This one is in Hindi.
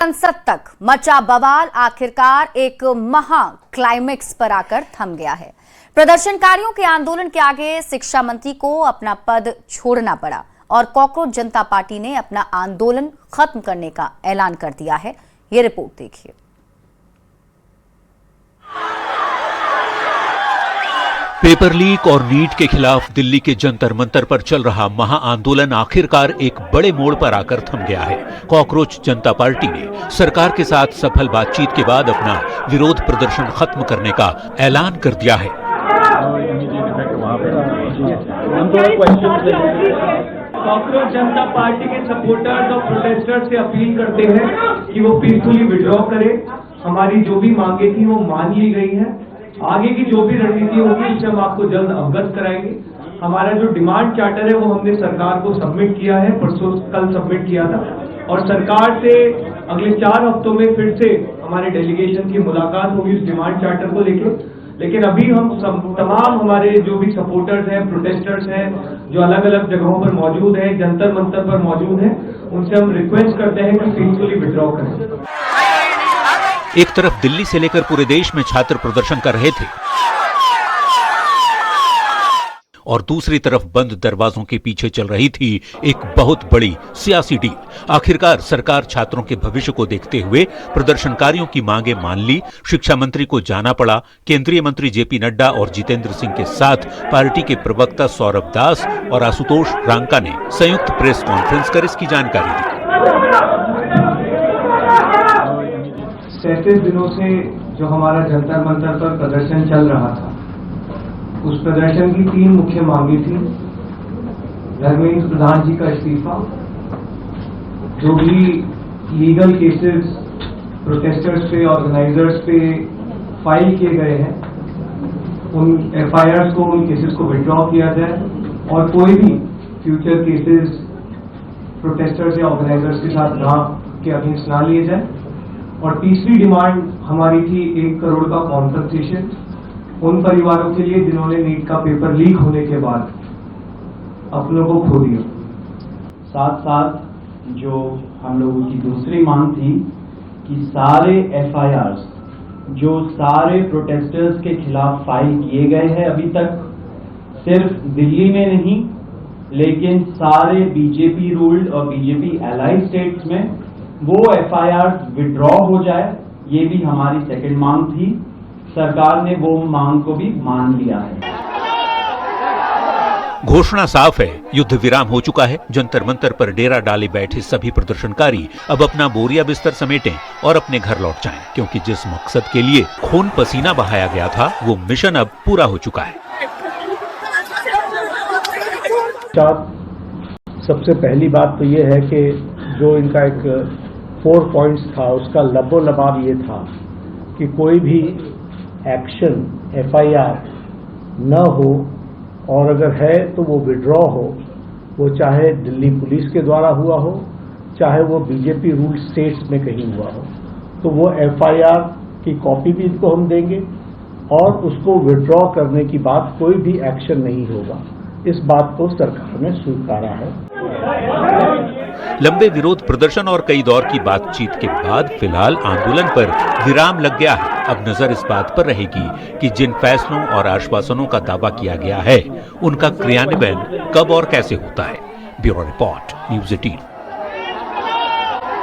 संसद तक मचा बवाल आखिरकार एक महा क्लाइमेक्स पर आकर थम गया है। प्रदर्शनकारियों के आंदोलन के आगे शिक्षा मंत्री को अपना पद छोड़ना पड़ा और कॉकरोच जनता पार्टी ने अपना आंदोलन खत्म करने का ऐलान कर दिया है। ये रिपोर्ट देखिए। पेपर लीक और नीट के खिलाफ दिल्ली के जंतर मंतर पर चल रहा महा आंदोलन आखिरकार एक बड़े मोड़ पर आकर थम गया है। कॉकरोच जनता पार्टी ने सरकार के साथ सफल बातचीत के बाद अपना विरोध प्रदर्शन खत्म करने का ऐलान कर दिया है। कॉकरोच जनता पार्टी के सपोर्टर्स और प्रोटेस्टर्स से अपील करते हैं कि वो पीसफुली विड्रॉ करें। हमारी जो भी मांगे थी वो मान ली गई है। आगे की जो भी रणनीति होगी उससे हम आपको जल्द अवगत कराएंगे। हमारा जो डिमांड चार्टर है वो हमने सरकार को सबमिट किया है, परसों कल सबमिट किया था और सरकार से अगले 4 हफ्तों में फिर से हमारे डेलीगेशन की मुलाकात होगी उस डिमांड चार्टर को लेकर। लेकिन अभी हम तमाम हमारे जो भी सपोर्टर्स हैं, प्रोटेस्टर्स हैं, जो अलग अलग जगहों पर मौजूद हैं, जंतर मंतर पर मौजूद हैं, उनसे हम रिक्वेस्ट करते हैं कि पीसफुली विड्रॉ करें। एक तरफ दिल्ली से लेकर पूरे देश में छात्र प्रदर्शन कर रहे थे और दूसरी तरफ बंद दरवाजों के पीछे चल रही थी एक बहुत बड़ी सियासी डील। आखिरकार सरकार छात्रों के भविष्य को देखते हुए प्रदर्शनकारियों की मांगे मान ली। शिक्षा मंत्री को जाना पड़ा। केंद्रीय मंत्री जेपी नड्डा और जितेंद्र सिंह के साथ पार्टी के प्रवक्ता सौरभ दास और आशुतोष रांका ने संयुक्त प्रेस कॉन्फ्रेंस कर इसकी जानकारी दी। 37 दिनों से जो हमारा जंतर मंतर पर प्रदर्शन चल रहा था, उस प्रदर्शन की 3 मुख्य मांगे थी। धर्मेंद्र प्रधान जी का इस्तीफा, जो भी लीगल केसेस प्रोटेस्टर्स पे, ऑर्गेनाइजर्स पे फाइल किए गए हैं, उन FIRs को, उन केसेस को विड्रॉ किया जाए और कोई भी फ्यूचर केसेस प्रोटेस्टर्स या ऑर्गेनाइजर्स के साथ ना के अगेंस्ट ना लिए जाए। और तीसरी डिमांड हमारी थी 1 करोड़ का कॉम्पनसेशन उन परिवारों के लिए जिन्होंने नीट का पेपर लीक होने के बाद अपनों को खो दिया। साथ साथ जो हम लोगों की दूसरी मांग थी कि सारे FIRs जो सारे प्रोटेस्टर्स के खिलाफ फाइल किए गए हैं अभी तक, सिर्फ दिल्ली में नहीं लेकिन सारे बीजेपी रूल्ड और बीजेपी एलाइड स्टेट्स में वो FIRs विड्रॉ हो जाए। ये भी हमारी सेकंड मांग थी। सरकार ने वो मांग को भी मान लिया है। घोषणा साफ है, युद्ध विराम हो चुका है। जंतर मंतर पर डेरा डाले बैठे सभी प्रदर्शनकारी अब अपना बोरिया बिस्तर समेटें और अपने घर लौट जाएं, क्योंकि जिस मकसद के लिए खून पसीना बहाया गया था वो मिशन अब पूरा हो चुका है। सबसे पहली बात तो ये है कि जो इनका एक 4 पॉइंट्स था, उसका लबोलबाब ये था कि कोई भी एक्शन FIR न हो और अगर है तो वो विड्रॉ हो, वो चाहे दिल्ली पुलिस के द्वारा हुआ हो, चाहे वो बीजेपी रूल स्टेट्स में कहीं हुआ हो, तो वो FIR की कॉपी भी इनको हम देंगे और उसको विड्रॉ करने की बात कोई भी एक्शन नहीं होगा। इस बात को सरकार ने स्वीकारा है। लंबे विरोध प्रदर्शन और कई दौर की बातचीत के बाद फिलहाल आंदोलन पर विराम लग गया है। अब नजर इस बात पर रहेगी कि जिन फैसलों और आश्वासनों का दावा किया गया है उनका क्रियान्वयन कब और कैसे होता है। Bureau report, news 18।